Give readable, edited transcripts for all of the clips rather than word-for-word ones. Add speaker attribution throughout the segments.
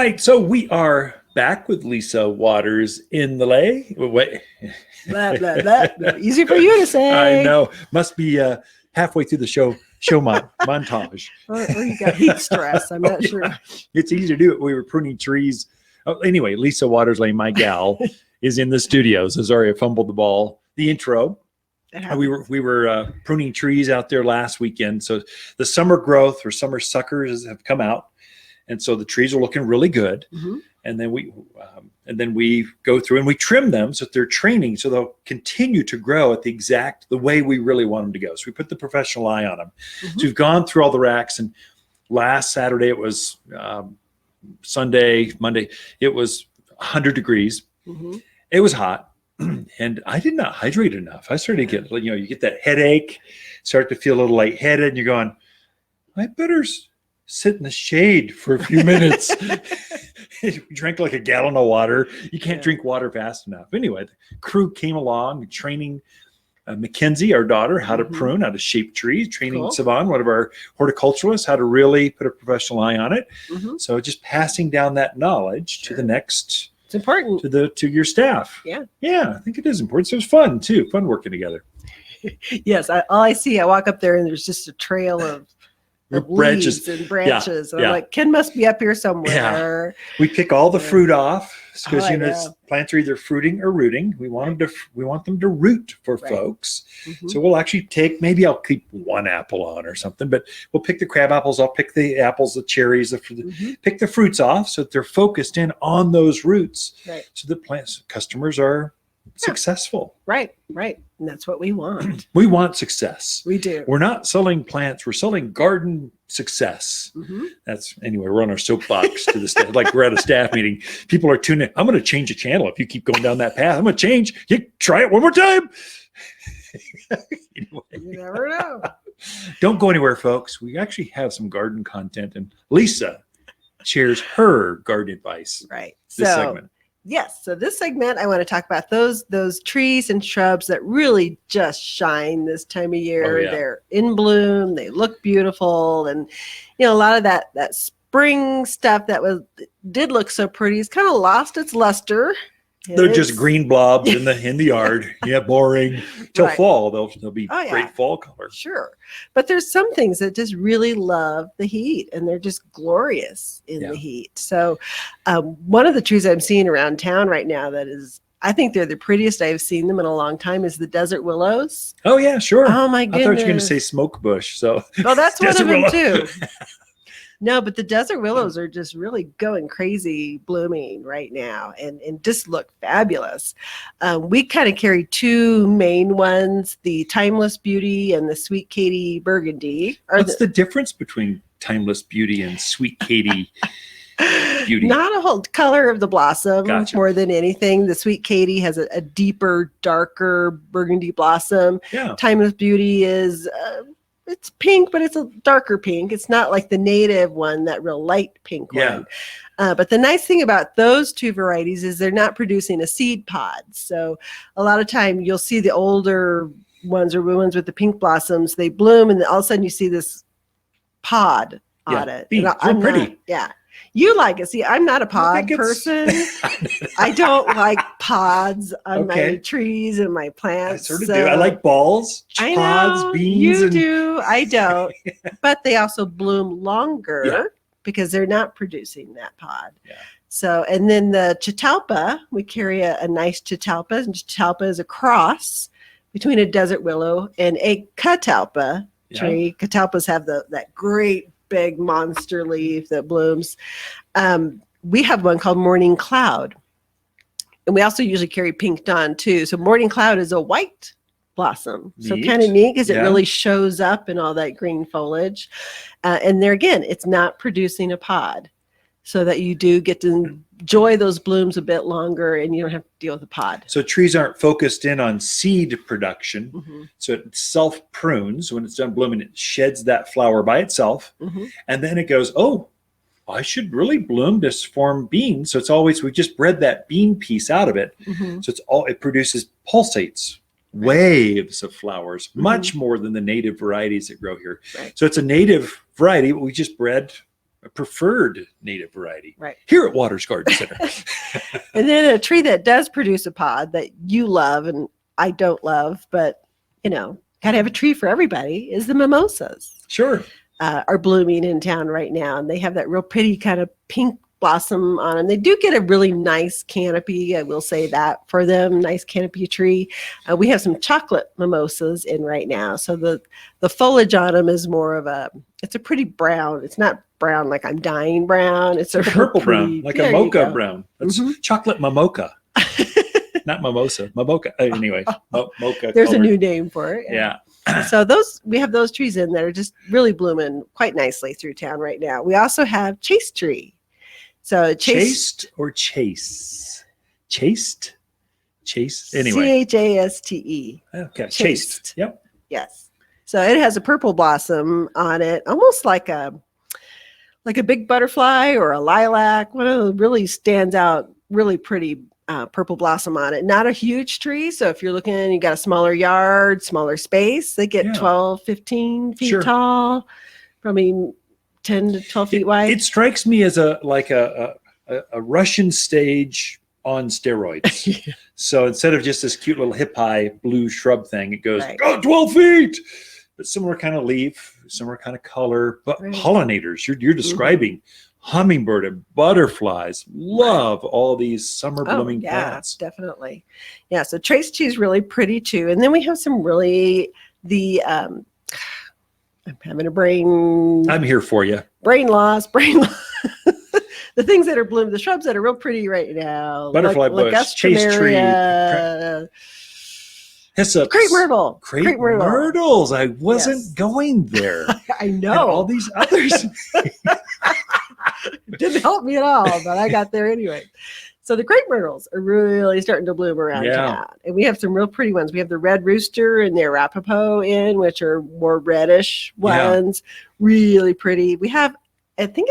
Speaker 1: right, so we are back with Lisa Waters in the lay. Wait.
Speaker 2: Blah, blah, blah, blah. Easy for you to say.
Speaker 1: I know. Must be halfway through the show montage.
Speaker 2: Or you got heat stress. I'm not sure.
Speaker 1: It's easy to do it. We were pruning trees. Oh, anyway, Lisa Watersley, my gal, is in the studio. So sorry, I fumbled the ball. The intro. We were pruning trees out there last weekend. So the summer growth or summer suckers have come out, and so the trees are looking really good. Mm-hmm. And then we go through and we trim them so that they're training, so they'll continue to grow at the way we really want them to go. So we put the professional eye on them. Mm-hmm. So we've gone through all the racks, and last Saturday it was Monday, it was 100 degrees. Mm-hmm. It was hot. And I did not hydrate enough. I started to get, you get that headache, start to feel a little lightheaded, and you're going, I better sit in the shade for a few minutes. We drank like a gallon of water. You can't drink water fast enough. Anyway, the crew came along, training Mackenzie, our daughter, how to prune, how to shape trees, training Savan, one of our horticulturalists, how to really put a professional eye on it. Mm-hmm. So just passing down that knowledge to the next.
Speaker 2: It's important
Speaker 1: to your staff. Yeah, I think it is important. So it was fun too. Fun working together.
Speaker 2: Yes, I walk up there and there's just a trail of branches and branches. And I'm like, Ken must be up here somewhere.
Speaker 1: Yeah. We pick all the fruit off because plants are either fruiting or rooting. We want them to root for folks. Mm-hmm. So we'll actually maybe I'll keep one apple on or something, but we'll pick the crab apples. I'll pick the apples, the cherries, pick the fruits off so that they're focused in on those roots. Right. So the customers are successful.
Speaker 2: Right. And that's what we want.
Speaker 1: We want success.
Speaker 2: We do.
Speaker 1: We're not selling plants. We're selling garden success. Mm-hmm. Anyway, we're on our soapbox to the staff. Like we're at a staff meeting. People are tuning in. I'm going to change the channel if you keep going down that path. I'm going to change. You try it one more time. Anyway.
Speaker 2: You never know.
Speaker 1: Don't go anywhere, folks. We actually have some garden content, and Lisa shares her garden advice.
Speaker 2: Right.
Speaker 1: This segment.
Speaker 2: Yes. So this segment, I want to talk about those trees and shrubs that really just shine this time of year. Oh, yeah. They're in bloom. They look beautiful. And, a lot of that spring stuff that did look so pretty has kind of lost its luster.
Speaker 1: They're just green blobs in the yard. Yeah, boring. Till fall, they'll be great fall color.
Speaker 2: Sure. But there's some things that just really love the heat, and they're just glorious in the heat. So one of the trees I'm seeing around town right now I think they're the prettiest I've seen them in a long time, is the Desert Willows.
Speaker 1: Oh, yeah, sure.
Speaker 2: Oh, my goodness.
Speaker 1: I thought you were going to say smoke bush. So.
Speaker 2: Well, that's one of them, too. No, but the Desert Willows are just really going crazy blooming right now and just look fabulous. We kind of carry two main ones, the Timeless Beauty and the Sweet Katie Burgundy.
Speaker 1: What's the difference between Timeless Beauty and Sweet Katie Beauty?
Speaker 2: Not a whole color of the blossom more than anything. The Sweet Katie has a deeper, darker burgundy blossom. Yeah. Timeless Beauty is... it's pink, but it's a darker pink. It's not like the native one, that real light pink one. But the nice thing about those two varieties is they're not producing a seed pod. So a lot of time you'll see the older ones or ones with the pink blossoms, they bloom, and all of a sudden you see this pod on it.
Speaker 1: They're pretty.
Speaker 2: You like it. See, I'm not a pod person. I don't like pods on my trees and my plants.
Speaker 1: I sort of do. I like balls, pods, beans.
Speaker 2: You do. I don't. But they also bloom longer because they're not producing that pod. Yeah. So, and then the Catalpa, we carry a nice Catalpa. And Catalpa is a cross between a desert willow and a Catalpa tree. Catalpas have that great big monster leaf that blooms. We have one called Morning Cloud, and we also usually carry Pink Dawn too. So Morning Cloud is a white blossom. Neat. So kind of neat because it really shows up in all that green foliage. And there again, it's not producing a pod, so that you do get to enjoy those blooms a bit longer and you don't have to deal with the pod.
Speaker 1: So trees aren't focused in on seed production. Mm-hmm. So it self prunes. When it's done blooming, it sheds that flower by itself. Mm-hmm. And then it goes, I should really bloom to form beans. So it's always, we just bred that bean piece out of it. Mm-hmm. So it produces pulsates, waves of flowers, much more than the native varieties that grow here. Right. So it's a native variety, but we just bred preferred native variety
Speaker 2: Right.
Speaker 1: here at Waters Garden Center.
Speaker 2: And then a tree that does produce a pod that you love and I don't love, but gotta have a tree for everybody, is the mimosas.
Speaker 1: Sure.
Speaker 2: Are blooming in town right now, and they have that real pretty kind of pink blossom on them. They do get a really nice canopy, I will say that for them, nice canopy tree. We have some chocolate mimosas in right now, so the foliage on them is more of it's a pretty brown. It's not brown like I'm dying brown. It's a
Speaker 1: Purple brown, like a mocha brown. That's chocolate mimosa. Not mimosa, mocha. Anyway, mocha.
Speaker 2: There's
Speaker 1: colored.
Speaker 2: a new name for it.
Speaker 1: Yeah.
Speaker 2: So we have those trees in that are just really blooming quite nicely through town right now. We also have Chaste Tree. So
Speaker 1: Chaste or Chase? Chaste? Chaste? Anyway.
Speaker 2: Chaste.
Speaker 1: Okay.
Speaker 2: Chaste.
Speaker 1: Chaste. Yep.
Speaker 2: Yes. So it has a purple blossom on it, almost like a big butterfly or a lilac. One of them really stands out, really pretty purple blossom on it. Not a huge tree. So if you're looking, you got a smaller yard, smaller space, they get 12, 15 feet tall, probably 10 to 12 feet wide.
Speaker 1: It strikes me as a Russian stage on steroids. Yeah. So instead of just this cute little hip-high blue shrub thing, it goes 12 feet. But similar kind of leaf, similar kind of color. But pollinators, you're describing hummingbird and butterflies love all these summer blooming plants.
Speaker 2: Definitely. Yeah, so Chaste Tree is really pretty too. And then we have some really I'm having a brain.
Speaker 1: I'm here for you.
Speaker 2: Brain loss. The things that are blooming, the shrubs that are real pretty right now.
Speaker 1: Butterfly bush, Chaste Tree, hyssop,
Speaker 2: Crepe Myrtle.
Speaker 1: Crepe Myrtles. I wasn't going there.
Speaker 2: I know.
Speaker 1: And all these others.
Speaker 2: Didn't help me at all, but I got there anyway. So the Crepe Myrtles are really starting to bloom around town. And we have some real pretty ones. We have the red rooster and the Arapaho which are more reddish ones. Really pretty. We have, I don't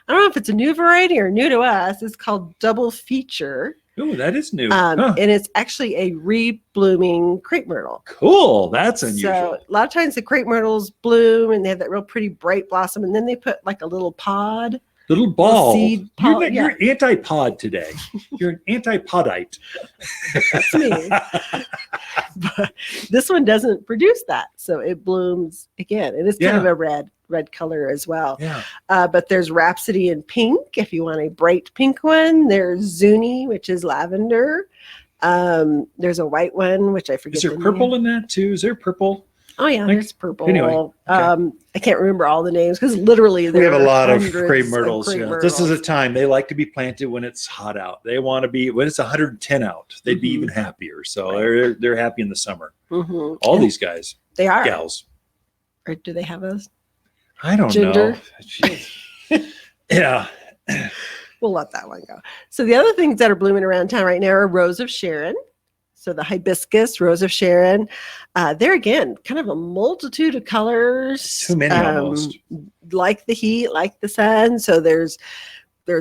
Speaker 2: know if it's a new variety or new to us. It's called Double Feature.
Speaker 1: Oh, that is new.
Speaker 2: And it's actually a re-blooming Crepe Myrtle.
Speaker 1: Cool. That's unusual.
Speaker 2: So a lot of times the Crepe Myrtles bloom and they have that real pretty bright blossom. And then they put like a little pod.
Speaker 1: Little ball.
Speaker 2: Seed pod.
Speaker 1: You're anti-pod today. You're an anti-podite.
Speaker 2: That's me. But this one doesn't produce that. So it blooms again. And it's kind of a red color as well.
Speaker 1: Yeah.
Speaker 2: But there's Rhapsody in pink if you want a bright pink one. There's Zuni, which is lavender. There's a white one, which I forget.
Speaker 1: Is there purple in that too? Is there purple?
Speaker 2: Oh yeah, there's purple.
Speaker 1: Anyway,
Speaker 2: I can't remember all the names because literally
Speaker 1: we have a lot of Crepe
Speaker 2: Myrtles.
Speaker 1: Myrtles. This is a time they like to be planted when it's hot out. They want to be when it's 110 out. They'd be even happier. So they're happy in the summer. All these guys,
Speaker 2: they are
Speaker 1: gals.
Speaker 2: Or do they have a?
Speaker 1: I don't know. Yeah.
Speaker 2: We'll let that one go. So the other things that are blooming around town right now are Rose of Sharon. So the Hibiscus, Rose of Sharon, they're again kind of a multitude of colors.
Speaker 1: Too many almost.
Speaker 2: Like the heat, like the sun. So there's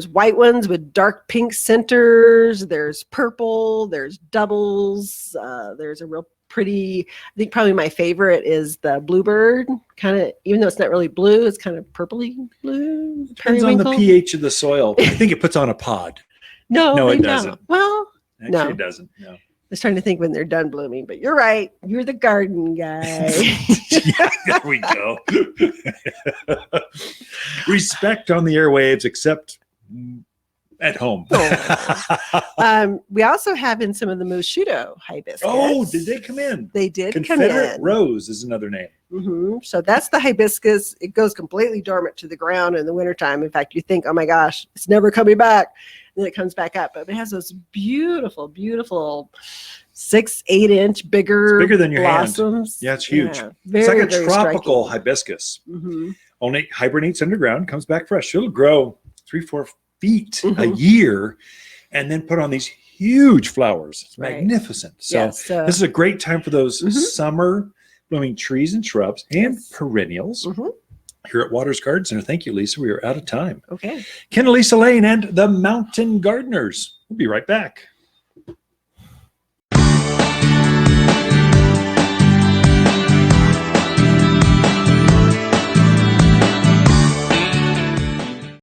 Speaker 2: white ones with dark pink centers. There's purple. There's doubles. There's a real pretty. I think probably my favorite is the bluebird. Kind of, even though it's not really blue, it's kind of purpley blue.
Speaker 1: Depends on the pH of the soil. I think it puts on a pod.
Speaker 2: No,
Speaker 1: it doesn't.
Speaker 2: Well,
Speaker 1: actually, it doesn't. No.
Speaker 2: I was trying to think when they're done blooming, but you're right. You're the garden guy.
Speaker 1: Yeah, there we go. Respect on the airwaves, except at home.
Speaker 2: We also have in some of the Mosquito hibiscus.
Speaker 1: Oh, did they come in?
Speaker 2: They did
Speaker 1: Confederate
Speaker 2: come in.
Speaker 1: Rose is another name.
Speaker 2: So that's the hibiscus. It goes completely dormant to the ground in the wintertime. In fact, you think, oh my gosh, it's never coming back. And then it comes back up. But it has those beautiful, beautiful 6-8 inch bigger
Speaker 1: than your
Speaker 2: blossoms.
Speaker 1: Hand. Yeah, it's huge.
Speaker 2: Yeah,
Speaker 1: It's like a tropical hibiscus. Only hibernates underground, comes back fresh. It'll grow 3-4 feet a year and then put on these huge flowers. It's magnificent. So this is a great time for those summer blooming trees and shrubs and perennials. Here at Waters Garden Center. Thank you, Lisa. We are out of time.
Speaker 2: Okay.
Speaker 1: Ken and Lisa Lane and the Mountain Gardeners. We'll be right back.